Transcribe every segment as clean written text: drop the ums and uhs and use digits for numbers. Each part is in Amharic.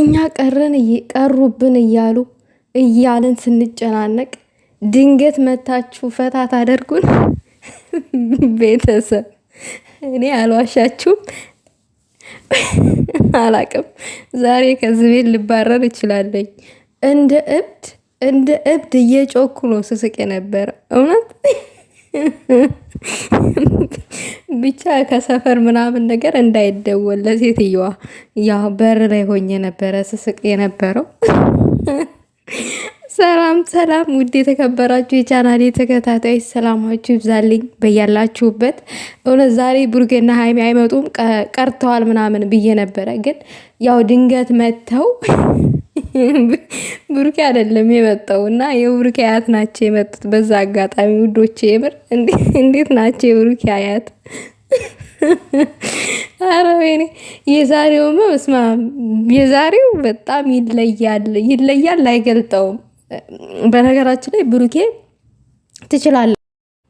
እኛ ቀሩብን እያልን ስንጨናነቅ ድንገት መታችሁ ፈታ ታደርጉን። ቤተሰብ እኔ አልዋሻችሁም፣ አላቅም። ዛሬ ከዚህ ቤት ልባረር እችላለሁ። እንደ እብድ እየጮኩ ነው ስስቅ የነበረ እውነት። ብቻ ከሰፈር ምናምን ነገር እንዳይደወል ለሴትየዋ ያው በር ላይ ሆኜ ነበረ ስስቅ የነበረው። ሰላም ሰላም፣ ውድ የተከበራችሁ የቻናሌ ተከታታዮች ሰላማችሁ ይብዛልኝ በያላችሁበት። እውነት ዛሬ ብሩኬና ሀይሚ አይመጡም ቀርተዋል ምናምን ብዬ ነበረ፣ ግን ያው ድንገት መጥተው ብሩኬ አይደለም የመጣው እና የብሩኬ አያት ናቸው የመጡት። በዛ አጋጣሚ ውዶቼ የምር እንዴት ናቸው የብሩኬ አያት? አረ ወይኔ የዛሬው በጣም ይለያል፣ አይገልጠውም። በነገራችን ላይ ብሩኬ ትችላለህ።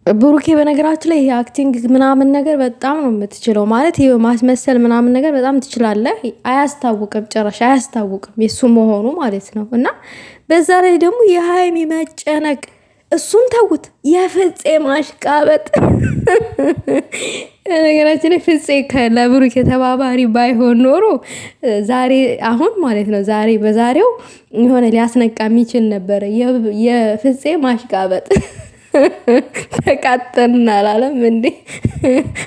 ብሩኬ በነገራችን ላይ አክቲንግ ምናምን ነገር በጣም ነው የምትችለው። ማለት ይሄ ማስመሰል ምናምን ነገር በጣም ትችላለህ። አያስታውቅም፣ ጭራሽ አያስታውቅም የሱ መሆኑ ማለት ነው። እና በዛ ላይ ደግሞ የሀይሚ መጨነቅ እሱን ተውት፣ የፍፄ ማሽቃበጥ። ነገራችን ላይ ፍፄ ለብሩኬ ተባባሪ ባይሆን ኖሮ ዛሬ አሁን ማለት ነው በዛሬው የሆነ ሊያስነቃ የሚችል ነበረ። የፍፄ ማሽቃበጥ ተቃጠልን አላለም እንዴ?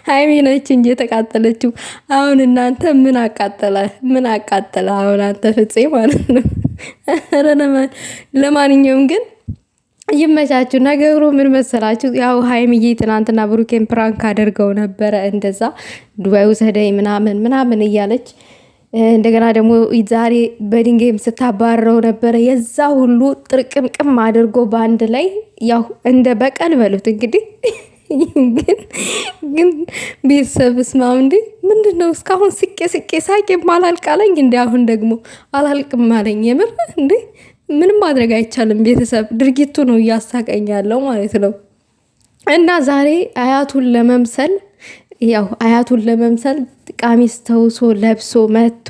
ሀይሚ ነች እንጂ የተቃጠለችው። አሁን እናንተ ምን አቃጠለ? አሁን አንተ ፍፄ ማለት ነው። ለማንኛውም ግን ይመቻችሁ። ነገሩ ምን መሰላችሁ? ያው ሀይሚዬ ትናንትና ብሩኬን ፕራንክ አድርገው ነበረ። እንደዛ ዱባይ ውሰደኝ ምናምን እያለች እንደገና ደግሞ ዛሬ በድንጋይም ስታባረው ነበረ። የዛ ሁሉ ጥርቅምቅም አድርጎ በአንድ ላይ ያው እንደ በቀል በሉት እንግዲህ። ግን ቤተሰብ ስማም እንዴ ምንድን ነው እስካሁን ስቄ ሳቄ አላልቃለኝ እንዲ አሁን ደግሞ አላልቅም አለኝ። የምር እንዴ ምንም ማድረግ አይቻልም። ቤተሰብ ድርጊቱ ነው እያሳቀኝ ያለው ማለት ነው። እና ዛሬ አያቱን ለመምሰል ቀሚስ ተውሶ ለብሶ መጥቶ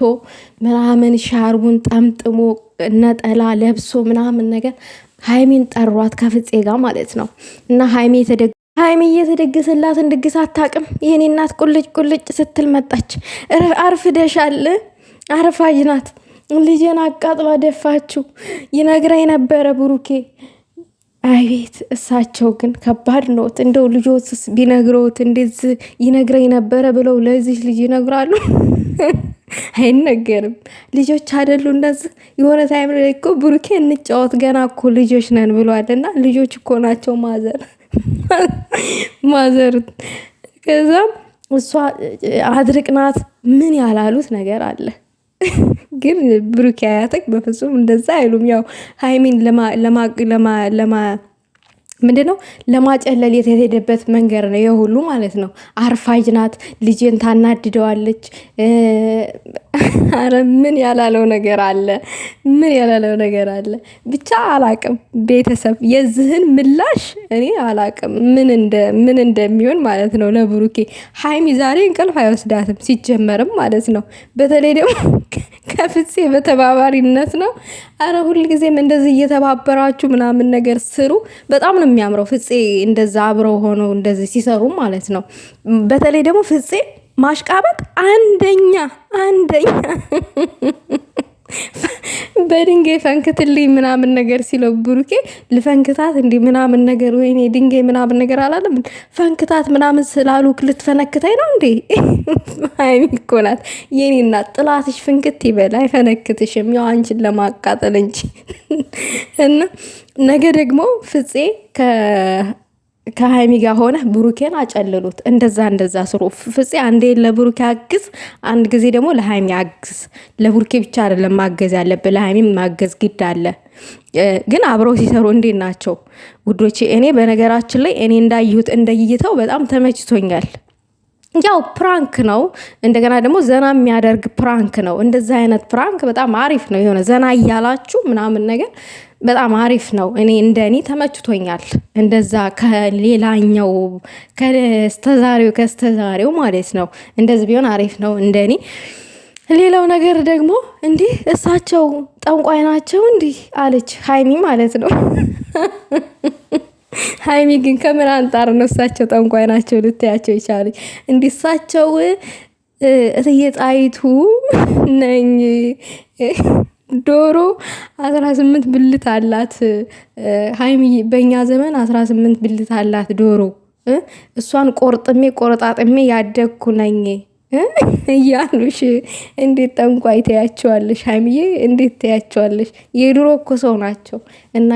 ምናምን ሻርቡን ጠምጥሞ ነጠላ ለብሶ ምናምን ነገር ሀይሚን ጠሯት ከፍፄ ጋር ማለት ነው። እና ሀይሚ እየተደገሰላትን ድግስ አታውቅም። የኔ እናት ቁልጭ ስትል መጣች። አርፍደሻል፣ አርፋጅ ናት። ልጄን አቃጥላ ደፋችሁ ይነግረኝ ነበረ ብሩኬ። አቤት እሳቸው ግን ከባድ ነዎት። እንደው ልጆትስ ቢነግረውት እንዴት ይነግረኝ ነበረ ብለው ለዚህ ልጅ ይነግራሉ? አይነገርም። ልጆች አይደሉ እነዚህ። የሆነ ታይም ላይ እኮ ብሩኬ እንጫወት ገና እኮ ልጆች ነን ብሏልና ልጆች እኮ ናቸው ማዘር። ከዛም እሷ አድርቅ ናት። ምን ያላሉት ነገር አለ? ግን ብሩኬ አያተክ በፍጹም እንደዛ አይሉም። ያው ሀይሚን ምንድነው ለማጨለል የተሄደበት መንገድ ነው የሁሉ ማለት ነው። አርፋጅ ናት፣ ልጄን ታናድደዋለች። አረ ምን ያላለው ነገር አለ? ብቻ አላቅም። ቤተሰብ የዚህን ምላሽ እኔ አላቅም ምን እንደሚሆን ማለት ነው ለብሩኬ። ሀይሚ ዛሬ እንቅልፍ አይወስዳትም ሲጀመርም ማለት ነው። በተለይ ደግሞ ከፍፄ በተባባሪነት ነው። አረ ሁልጊዜም እንደዚህ እየተባበራችሁ ምናምን ነገር ስሩ። በጣም ነው የሚያምረው ፍፄ እንደዛ አብረው ሆነው እንደዚህ ሲሰሩ ማለት ነው። በተለይ ደግሞ ፍፄ ማሽቃበጥ አንደኛ በድንጋይ ፈንክትልኝ ምናምን ነገር ሲለው ብሩኬ ልፈንክታት እንዲህ ምናምን ነገር ወይኔ ድንጋይ ምናምን ነገር አላለም። ፈንክታት ምናምን ስላሉ ልትፈነክተኝ ነው እንዴ? ሀይሚ እኮ ናት የኔ እናት። ጥላትሽ ፍንክት ይበል አይፈነክትሽም፣ ያው አንቺን ለማቃጠል እንጂ። እና ነገ ደግሞ ፍፄ ከሀይሚ ጋር ሆነ ብሩኬን አጨልሉት። እንደዛ ስሩ። ፍፄ አንዴ ለብሩኬ አግዝ፣ አንድ ጊዜ ደግሞ ለሀይሚ አግዝ። ለብሩኬ ብቻ አይደለም ማገዝ ያለብን፣ ለሀይሚ ማገዝ ግድ አለ። ግን አብረው ሲሰሩ እንዴት ናቸው ውዶቼ? እኔ በነገራችን ላይ እንዳየሁት እንደይተው በጣም ተመችቶኛል። ያው ፕራንክ ነው፣ እንደገና ደግሞ ዘና የሚያደርግ ፕራንክ ነው። እንደዛ አይነት ፕራንክ በጣም አሪፍ ነው። የሆነ ዘና እያላችሁ ምናምን ነገር በጣም አሪፍ ነው። እንደኔ ተመችቶኛል። እንደዛ ከሌላኛው ከስተዛሬው ማለት ነው። እንደዚህ ቢሆን አሪፍ ነው እንደኔ። ሌላው ነገር ደግሞ እንዲህ እሳቸው ጠንቋይ ናቸው እንዲህ አለች ሀይሚ ማለት ነው። ሀይሚ ግን ከምን አንጣር ነው እሳቸው ጠንቋይ ናቸው ልታያቸው ይቻለች? እንዲህ እሳቸው እትዬ ጣይቱ ነኝ ዶሮ 18 ብልት አላት ሀይሚ በእኛ ዘመን 18 ብልት አላት ዶሮ እሷን ቆርጥሜ ቆረጣጥሜ ያደግኩ ነኝ እያሉሽ እንዴት ጠንቋይ ትያቸዋለሽ? ሀይሚዬ እንዴት ትያቸዋለሽ? የድሮ እኮ ሰው ናቸው። እና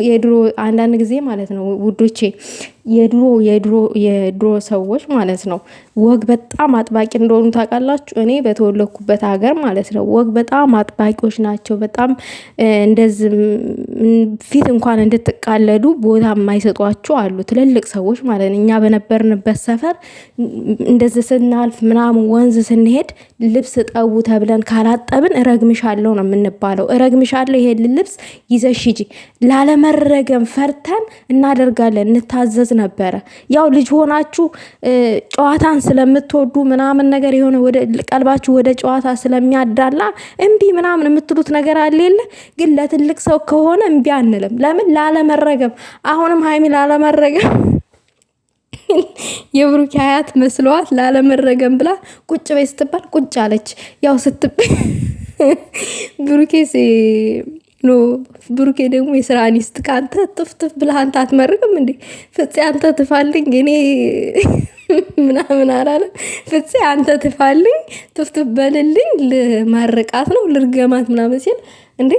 የድሮ አንዳንድ ጊዜ ማለት ነው ውዶቼ የድሮ ሰዎች ማለት ነው ወግ በጣም አጥባቂ እንደሆኑ ታውቃላችሁ። እኔ በተወለድኩበት ሀገር ማለት ነው ወግ በጣም አጥባቂዎች ናቸው። በጣም እንደዚህ ፊት እንኳን እንድትቃለዱ ቦታ የማይሰጧችሁ አሉ ትልልቅ ሰዎች ማለት ነው። እኛ በነበርንበት ሰፈር እንደዚህ ስናልፍ ምናምን ወንዝ ስንሄድ ልብስ ጠቡ ተብለን ካላጠብን እረግምሻለሁ ነው የምንባለው። እረግምሻለሁ ይሄን ልብስ ይዘሽ ሂጂ ላለመረገም ፈርተን እናደርጋለን እንታዘዝ ነበረ። ያው ልጅ ሆናችሁ ጨዋታን ስለምትወዱ ምናምን ነገር የሆነ ወደ ቀልባችሁ ወደ ጨዋታ ስለሚያዳላ እምቢ ምናምን የምትሉት ነገር አለ የለ። ግን ለትልቅ ሰው ከሆነ እምቢ አንልም። ለምን? ላለመረገም። አሁንም ሀይሚ ላለመረገም የብሩኬ አያት መስለዋት ላለመረገም ብላ ቁጭ በይ ስትባል ቁጭ አለች። ያው ብሩኬ ደግሞ የስራ ኒስት ከአንተ ጥፍጥፍ ብለህ አንተ አትመርቅም እንዴ? ፍፄ አንተ ትፋልኝ እኔ ምናምን አላለም። ፍፄ አንተ ትፋልኝ ጥፍጥፍ በልልኝ ልመርቃት ነው ልርገማት ምናምን ሲል እንዴ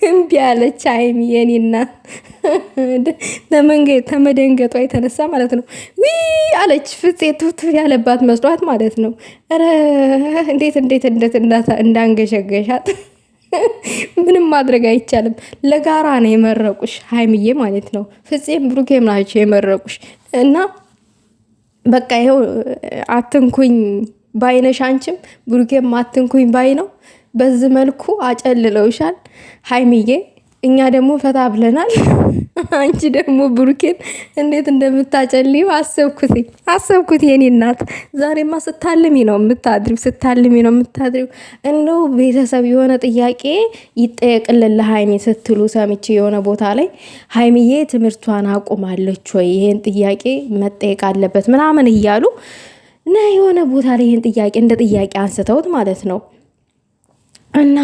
እምቢ አለች ሀይሚ የኔ እናት። ተመደንገጧ የተነሳ ማለት ነው ዊ አለች። ፍፄ ትፍትፍ ያለባት መስሏት ማለት ነው። ኧረ እንዴት እንዳንገሸገሻት ምንም ማድረግ አይቻልም። ለጋራ ነው የመረቁሽ ሀይሚዬ ማለት ነው። ፍፄም ብሩኬም ናቸው የመረቁሽ እና በቃ ይኸው አትንኩኝ ባይነሽ አንቺም ብሩኬም አትንኩኝ ባይ ነው። በዚህ መልኩ አጨልለውሻል ሀይሚዬ። እኛ ደግሞ ፈታ ብለናል። አንቺ ደግሞ ብሩኬን እንዴት እንደምታጨልዩ አሰብኩት የኔ እናት። ዛሬማ ስታልሚ ነው የምታድሪው። እንደው ቤተሰብ የሆነ ጥያቄ ይጠየቅልን ለሀይሚ ስትሉ ሰምቼ የሆነ ቦታ ላይ ሀይሚዬ ትምህርቷን አቁማለች ወይ ይሄን ጥያቄ መጠየቅ አለበት ምናምን እያሉ እና የሆነ ቦታ ላይ ይሄን ጥያቄ እንደ ጥያቄ አንስተውት ማለት ነው። እና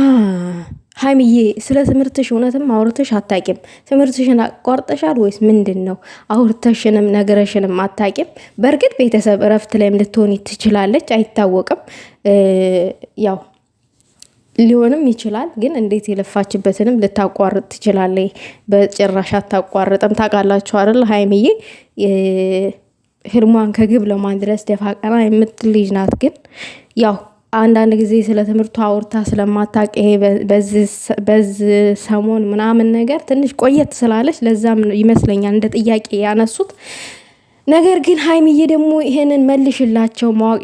ሀይሚዬ ስለ ትምህርትሽ እውነትም አውርተሽ አታቂም? ትምህርትሽን አቋርጠሻል ወይስ ምንድን ነው? አውርተሽንም ነገረሽንም አታቂም? በእርግጥ ቤተሰብ እረፍት ላይም ልትሆን ትችላለች፣ አይታወቅም። ያው ሊሆንም ይችላል። ግን እንዴት የለፋችበትንም ልታቋርጥ ትችላለች። በጭራሽ አታቋርጥም። ታውቃላችሁ አይደል? ሀይሚዬ ህልሟን ከግብ ለማድረስ ደፋ ቀና የምትል ልጅ ናት። ግን ያው አንዳንድ ጊዜ ስለ ትምህርቷ አውርታ ስለማታውቅ ይሄ በዚህ ሰሞን ምናምን ነገር ትንሽ ቆየት ስላለች ለዛም ይመስለኛል እንደ ጥያቄ ያነሱት። ነገር ግን ሀይሚዬ ደግሞ ይሄንን መልሽላቸው ማወቅ